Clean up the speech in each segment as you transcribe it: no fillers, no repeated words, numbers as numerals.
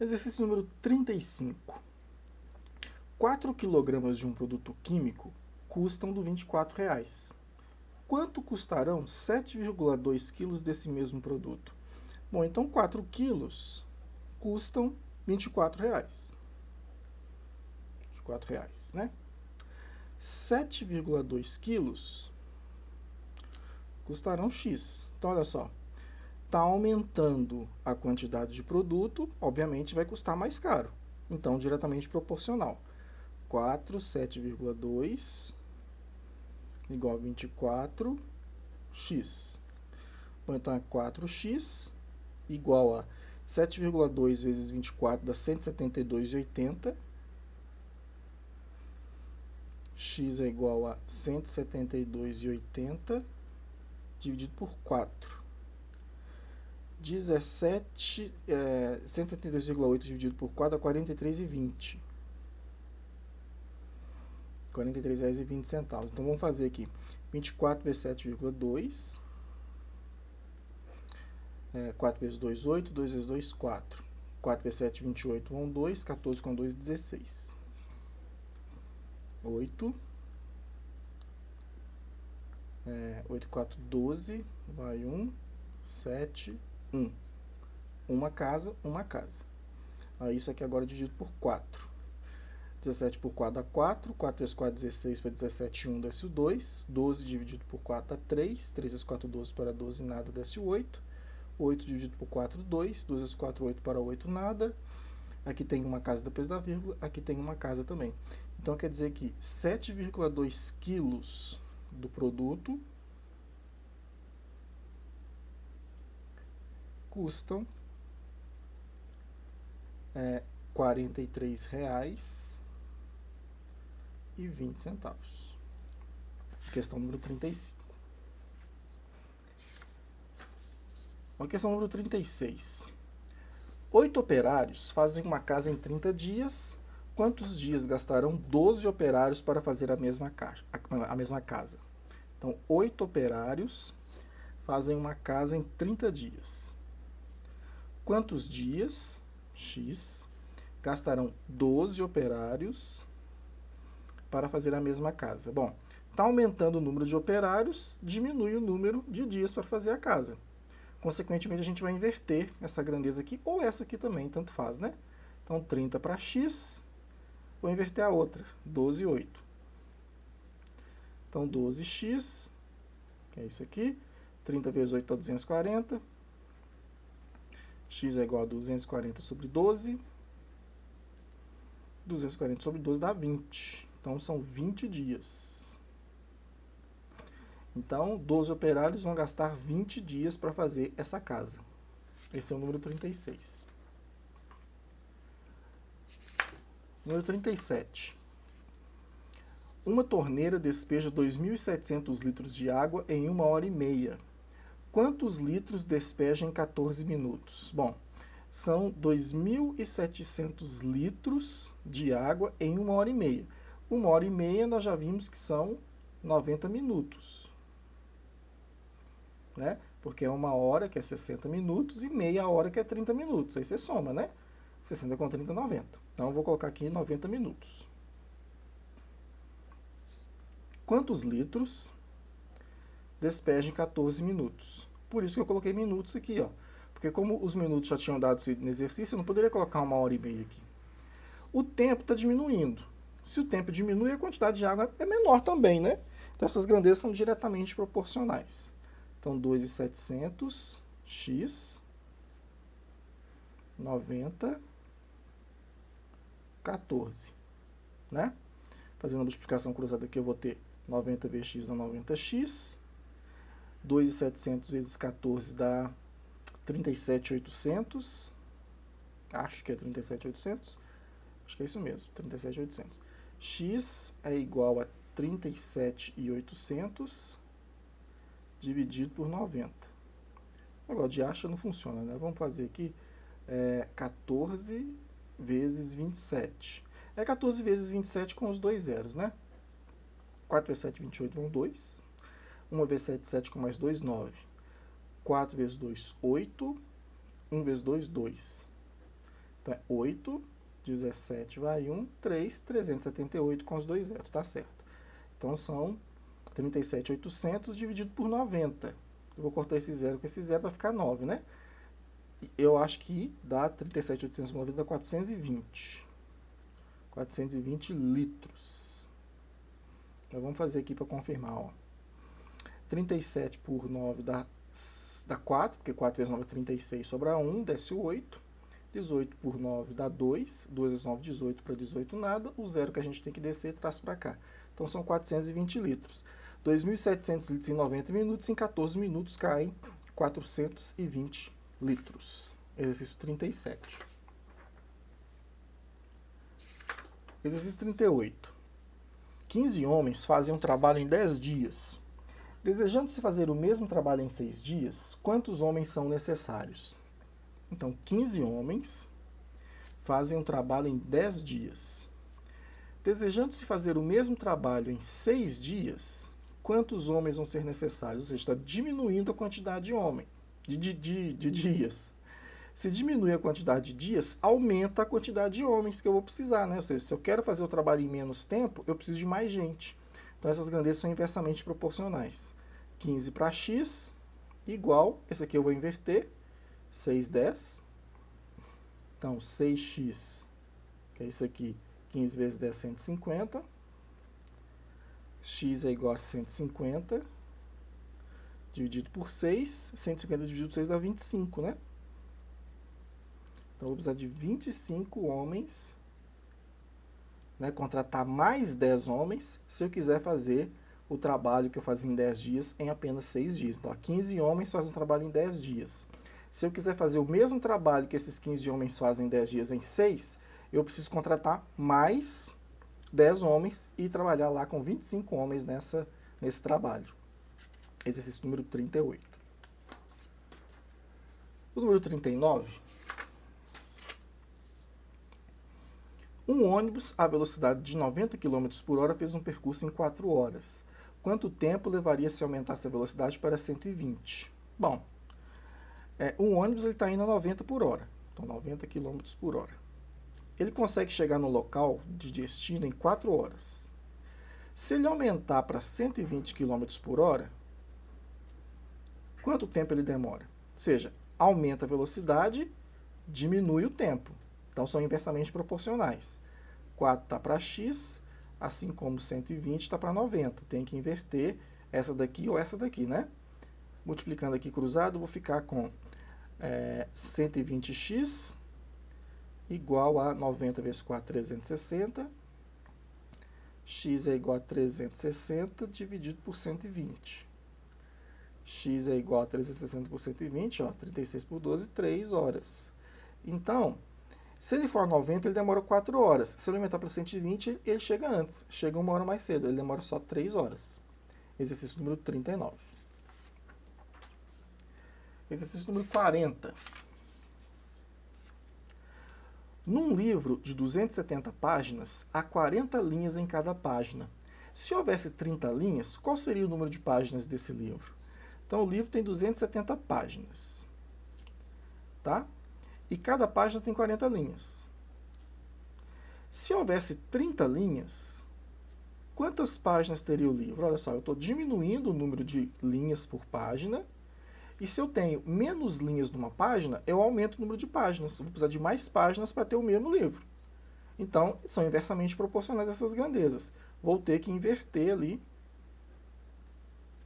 Exercício número 35. 4 kg de um produto químico custam R$ 24,00. Quanto custarão 7,2 kg desse mesmo produto? Bom, então 4 quilos custam R$ 24,00. R$ 24,00, né? 7,2 quilos custarão X. Então, olha só. Está aumentando a quantidade de produto, obviamente vai custar mais caro. Então, diretamente proporcional. 4, 7,2 igual a 24x. Bom, então é 4x igual a 7,2 vezes 24 dá 172,80. X é igual a 172,80 dividido por 4. 172,8 dividido por 4 dá 43,20. R$ 43,20. Então, vamos fazer aqui. 24 vezes 7,2. 4 vezes 2, 8. 2 vezes 2, 4. 4 vezes 7, 28. 1, 2. 14 com 2, 16. 8. 8, 4, 12. Vai 1. 7, 1. Uma casa, uma casa. Aí, isso aqui agora é dividido por 4. 17 por 4 dá 4. 4 vezes 4, 16 para 17, 1 desce o 2. 12 dividido por 4 dá 3. 3 vezes 4, 12 para 12, nada, desce o 8. 8 dividido por 4, 2. 2 vezes 4, 8 para 8, nada. Aqui tem uma casa depois da vírgula. Aqui tem uma casa também. Então, quer dizer que 7,2 quilos do produto custam R$ 43,20. Questão número 35. A questão número 36. 8 operários fazem uma casa em 30 dias. Quantos dias gastarão 12 operários para fazer a mesma casa? Então, 8 operários fazem uma casa em 30 dias. Quantos dias, X, gastarão 12 operários para fazer a mesma casa? Bom, está aumentando o número de operários, diminui o número de dias para fazer a casa. Consequentemente, a gente vai inverter essa grandeza aqui, ou essa aqui também, tanto faz, né? Então, 30 para X, vou inverter a outra, 12 e 8. Então, 12x, que é isso aqui, 30 vezes 8 dá 240. X é igual a 240 sobre 12. 240 sobre 12 dá 20. Então, são 20 dias. Então, 12 operários vão gastar 20 dias para fazer essa casa. Esse é o número 36. Número 37. Uma torneira despeja 2.700 litros de água em 1h30. Quantos litros despeja em 14 minutos? Bom, são 2.700 litros de água em 1h30. 1h30 nós já vimos que são 90 minutos. Né? Porque é 1 hora, que é 60 minutos, e meia hora, que é 30 minutos. Aí você soma, né? 60 com 30, 90. Então, eu vou colocar aqui 90 minutos. Quantos litros despeja em 14 minutos? Por isso que eu coloquei minutos aqui, ó. Porque como os minutos já tinham dado no exercício, eu não poderia colocar 1h30 aqui. O tempo está diminuindo. Se o tempo diminui, a quantidade de água é menor também, né? Então, essas grandezas são diretamente proporcionais. Então, 2.700, x, 90, 14, né? Fazendo a multiplicação cruzada aqui, eu vou ter 90 vezes x dá 90x. 2.700 vezes 14 dá 37.800. Acho que é 37.800. Acho que é isso mesmo, 37.800. X é igual a 37.800 dividido por 90. O negócio de acha não funciona, né? Vamos fazer aqui 14 vezes 27. É 14 vezes 27 com os dois zeros, né? 4 vezes 7, 28, vão 2. 1 vezes 7, 7 com mais 2, 9. 4 vezes 2, 8. 1 vezes 2, 2. Então, é 8, 17 vai 1, 3, 378 com os dois zeros, tá certo. Então, são 37.800 dividido por 90. Eu vou cortar esse zero com esse zero para ficar 9, né? Eu acho que dá 37.890, dá 420. 420 litros. Então, vamos fazer aqui para confirmar, ó. 37 por 9 dá 4, porque 4 vezes 9 é 36, sobra 1, desce o 8. 18 por 9 dá 2, 2 vezes 9, 18, para 18 nada, o zero que a gente tem que descer, traz para cá. Então, são 420 litros. 2.700 litros em 90 minutos, em 14 minutos caem 420 litros. Exercício 37. Exercício 38. 15 homens fazem um trabalho em 10 dias. Desejando-se fazer o mesmo trabalho em 6 dias, quantos homens são necessários? Então, 15 homens fazem um trabalho em 10 dias. Desejando-se fazer o mesmo trabalho em 6 dias, quantos homens vão ser necessários? Ou seja, está diminuindo a quantidade de dias. Se diminui a quantidade de dias, aumenta a quantidade de homens que eu vou precisar, né? Ou seja, se eu quero fazer o trabalho em menos tempo, eu preciso de mais gente. Então, essas grandezas são inversamente proporcionais. 15 para x igual, esse aqui eu vou inverter, 6, 10. Então, 6x, que é isso aqui, 15 vezes 10, 150. X é igual a 150, dividido por 6. 150 dividido por 6 dá 25, né? Então, eu vou precisar de 25 homens, né? Contratar mais 10 homens, se eu quiser fazer o trabalho que eu fazia em 10 dias em apenas 6 dias. Então, 15 homens fazem um trabalho em 10 dias. Se eu quiser fazer o mesmo trabalho que esses 15 homens fazem em 10 dias em 6, eu preciso contratar mais 10 homens e trabalhar lá com 25 homens nesse trabalho. Exercício número 38. O número 39. Um ônibus a velocidade de 90 km por hora fez um percurso em 4 horas. Quanto tempo levaria se aumentasse a velocidade para 120? Bom, um ônibus está indo a 90 por hora. Então, 90 km por hora. Ele consegue chegar no local de destino em 4 horas. Se ele aumentar para 120 km por hora, quanto tempo ele demora? Ou seja, aumenta a velocidade, diminui o tempo. Então, são inversamente proporcionais. 4 está para x, assim como 120 está para 90. Tem que inverter essa daqui ou essa daqui, né? Multiplicando aqui cruzado, eu vou ficar com 120x igual a 90 vezes 4, 360. X é igual a 360 dividido por 120. X é igual a 360 por 120, ó, 36 por 12, 3 horas. Então, se ele for 90, ele demora 4 horas. Se ele aumentar para 120, ele chega antes. Chega 1 hora mais cedo, ele demora só 3 horas. Exercício número 39. Exercício número 40. Num livro de 270 páginas, há 40 linhas em cada página. Se houvesse 30 linhas, qual seria o número de páginas desse livro? Então, o livro tem 270 páginas. Tá? E cada página tem 40 linhas. Se houvesse 30 linhas, quantas páginas teria o livro? Olha só, eu estou diminuindo o número de linhas por página. E se eu tenho menos linhas numa página, eu aumento o número de páginas. Eu vou precisar de mais páginas para ter o mesmo livro. Então, são inversamente proporcionais essas grandezas. Vou ter que inverter ali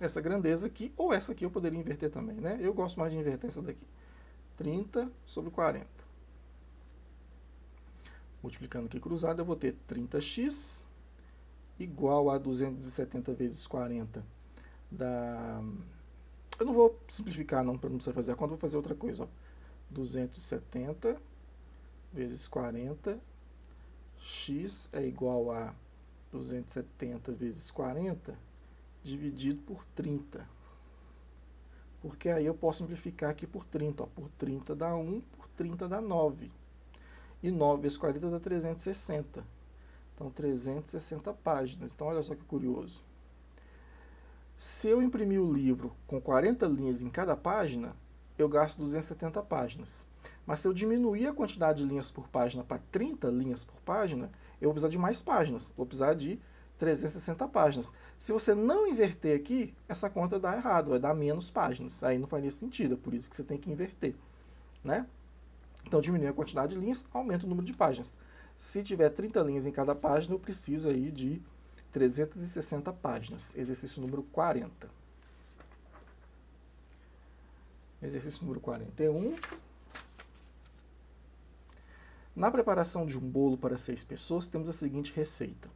essa grandeza aqui, ou essa aqui eu poderia inverter também, né? Eu gosto mais de inverter essa daqui. 30 sobre 40. Multiplicando aqui cruzado, eu vou ter 30x igual a 270 vezes 40 dá... Eu não vou simplificar não, para não precisar fazer a conta, vou fazer outra coisa, ó. 270 vezes 40, x é igual a 270 vezes 40 dividido por 30. Porque aí eu posso simplificar aqui por 30. Ó. Por 30 dá 1, por 30 dá 9. E 9 vezes 40 dá 360. Então, 360 páginas. Então, olha só que curioso. Se eu imprimir o livro com 40 linhas em cada página, eu gasto 270 páginas. Mas se eu diminuir a quantidade de linhas por página para 30 linhas por página, eu vou precisar de mais páginas. Vou precisar de 360 páginas. Se você não inverter aqui, essa conta dá errado, vai dar menos páginas. Aí não faria sentido, é por isso que você tem que inverter, né? Então, diminui a quantidade de linhas, aumenta o número de páginas. Se tiver 30 linhas em cada página, eu preciso aí de 360 páginas. Exercício número 40. Exercício número 41. Na preparação de um bolo para 6 pessoas, temos a seguinte receita.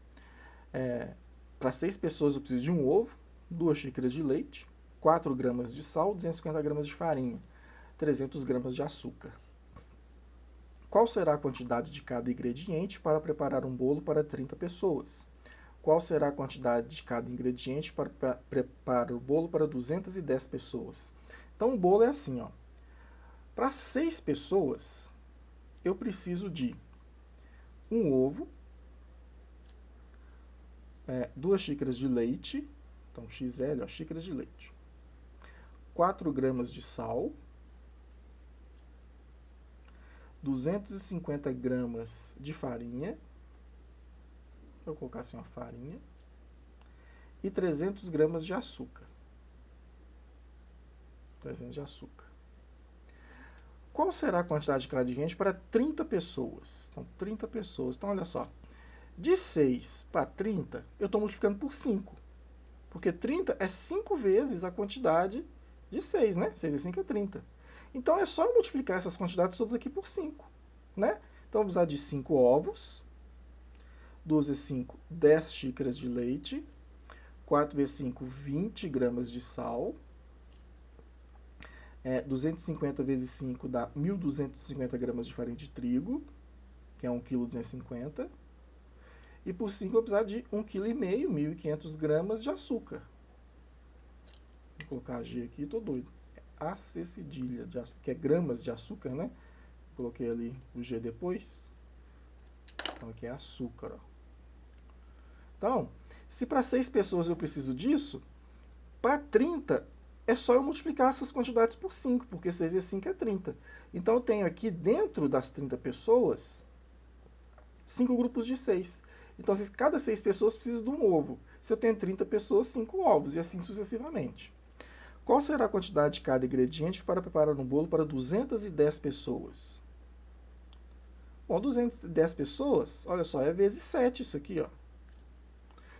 Para 6 pessoas eu preciso de um ovo, 2 xícaras de leite, 4 gramas de sal, 250 gramas de farinha, 300 gramas de açúcar. Qual será a quantidade de cada ingrediente para preparar um bolo para 30 pessoas? Qual será a quantidade de cada ingrediente para preparar o bolo para 210 pessoas? Então, o bolo é assim, ó. Para 6 pessoas, eu preciso de um ovo, 2 xícaras de leite, então XL, ó, xícaras de leite, 4 gramas de sal, 250 gramas de farinha, vou colocar assim, ó, farinha, e 300 gramas de açúcar. 300 de açúcar. Qual será a quantidade de cada ingrediente para 30 pessoas? Então, 30 pessoas. Então, olha só. De 6 para 30, eu estou multiplicando por 5. Porque 30 é 5 vezes a quantidade de 6, né? 6 vezes 5 é 30. Então, é só eu multiplicar essas quantidades todas aqui por 5, né? Então, eu vou precisar de 5 ovos, 2 vezes 5, 10 xícaras de leite, 4 vezes 5, 20 gramas de sal, 250 vezes 5 dá 1.250 gramas de farinha de trigo, que é 1,250 kg. E por 5 eu vou precisar de 1,5 kg, 1.500 gramas de açúcar. Vou colocar G aqui, tô doido. AC cedilha, que é gramas de açúcar, né? Coloquei ali o G depois. Então aqui é açúcar, ó. Então, se para 6 pessoas eu preciso disso, para 30 é só eu multiplicar essas quantidades por 5, porque 6 vezes 5 é 30. Então eu tenho aqui dentro das 30 pessoas, 5 grupos de 6. Então, se cada 6 pessoas precisa de um ovo. Se eu tenho 30 pessoas, 5 ovos, e assim sucessivamente. Qual será a quantidade de cada ingrediente para preparar um bolo para 210 pessoas? Bom, 210 pessoas, olha só, é vezes 7 isso aqui, ó.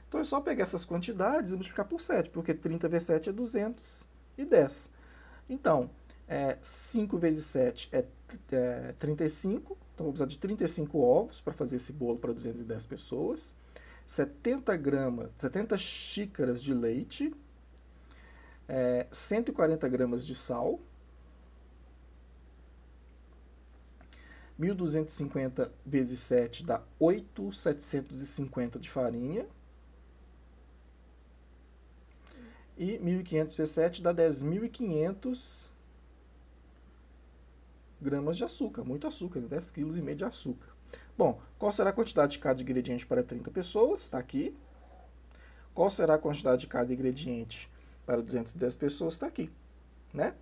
Então é só pegar essas quantidades e multiplicar por 7, porque 30 vezes 7 é 210. Então, 5 vezes 7 é 35, então vou precisar de 35 ovos para fazer esse bolo para 210 pessoas, 70 xícaras de leite, 140 gramas de sal, 1.250 vezes 7 dá 8.750 de farinha, e 1.500 vezes 7 dá 10.500 gramas de açúcar, muito açúcar, 10,5 kg de açúcar. Bom, qual será a quantidade de cada ingrediente para 30 pessoas? Está aqui. Qual será a quantidade de cada ingrediente para 210 pessoas? Está aqui, né?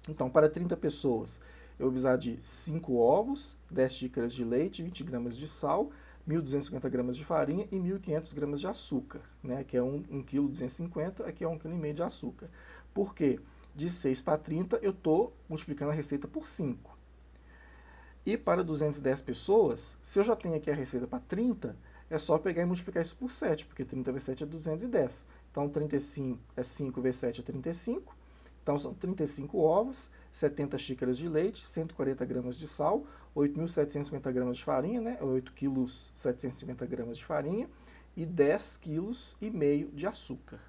Então, para 30 pessoas, eu vou precisar de 5 ovos, 10 xícaras de leite, 20 gramas de sal, 1.250 gramas de farinha e 1.500 gramas de açúcar, né? Aqui é 1,250 kg, aqui é 1,5 kg de açúcar. Por quê? De 6 para 30, eu estou multiplicando a receita por 5. E para 210 pessoas, se eu já tenho aqui a receita para 30, é só pegar e multiplicar isso por 7, porque 30 vezes 7 é 210. Então, 5 vezes 7 é 35. Então, são 35 ovos, 70 xícaras de leite, 140 gramas de sal, 8.750 gramas de farinha, né? 8,750 kg de farinha e 10,5 kg de açúcar.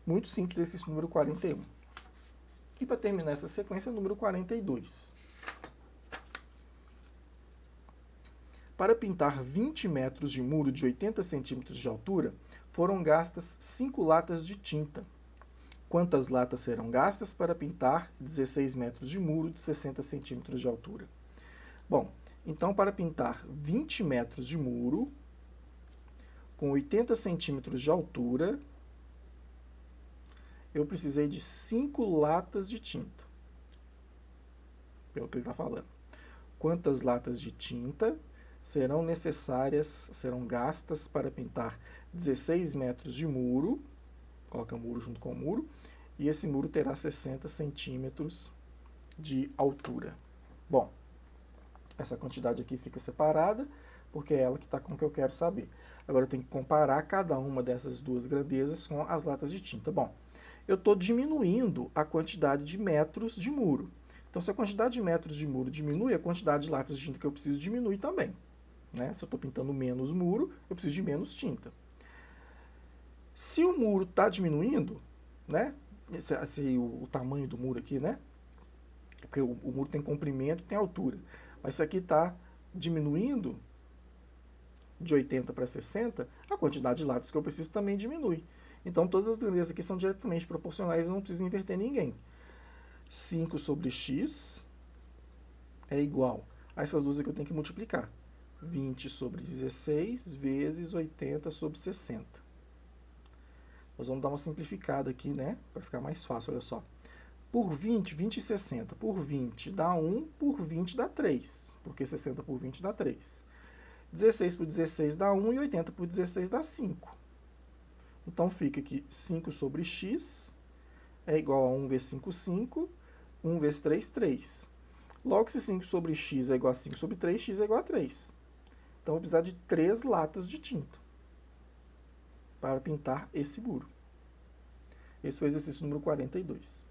Muito simples esse número 41. E para terminar essa sequência, número 42. Para pintar 20 metros de muro de 80 centímetros de altura, foram gastas 5 latas de tinta. Quantas latas serão gastas para pintar 16 metros de muro de 60 centímetros de altura? Bom, então para pintar 20 metros de muro com 80 centímetros de altura, eu precisei de 5 latas de tinta. pelo que ele está falando. Quantas latas de tinta serão necessárias, serão gastas para pintar 16 metros de muro, coloca muro junto com muro, e esse muro terá 60 centímetros de altura. Bom, essa quantidade aqui fica separada, porque é ela que está com o que eu quero saber. Agora eu tenho que comparar cada uma dessas duas grandezas com as latas de tinta. Bom, eu estou diminuindo a quantidade de metros de muro. Então, se a quantidade de metros de muro diminui, a quantidade de latas de tinta que eu preciso diminui também. Né? Se eu estou pintando menos muro, eu preciso de menos tinta. Se o muro está diminuindo, né? O tamanho do muro aqui, né? Porque o muro tem comprimento, tem altura. Mas se aqui está diminuindo de 80 para 60, a quantidade de latas que eu preciso também diminui. Então, todas as grandezas aqui são diretamente proporcionais, eu não preciso inverter ninguém. 5 sobre x é igual a essas duas aqui eu tenho que multiplicar. 20 sobre 16 vezes 80 sobre 60. Nós vamos dar uma simplificada aqui, né? Para ficar mais fácil, olha só. Por 20, 20 e 60 por 20 dá 1, por 20 dá 3. Porque 60 por 20 dá 3. 16 por 16 dá 1 e 80 por 16 dá 5. Então fica que 5 sobre x é igual a 1 vezes 5, 5. 1 vezes 3, 3. Logo, se 5 sobre x é igual a 5 sobre 3, x é igual a 3. Então, eu vou precisar de 3 latas de tinta para pintar esse muro. Esse foi o exercício número 42.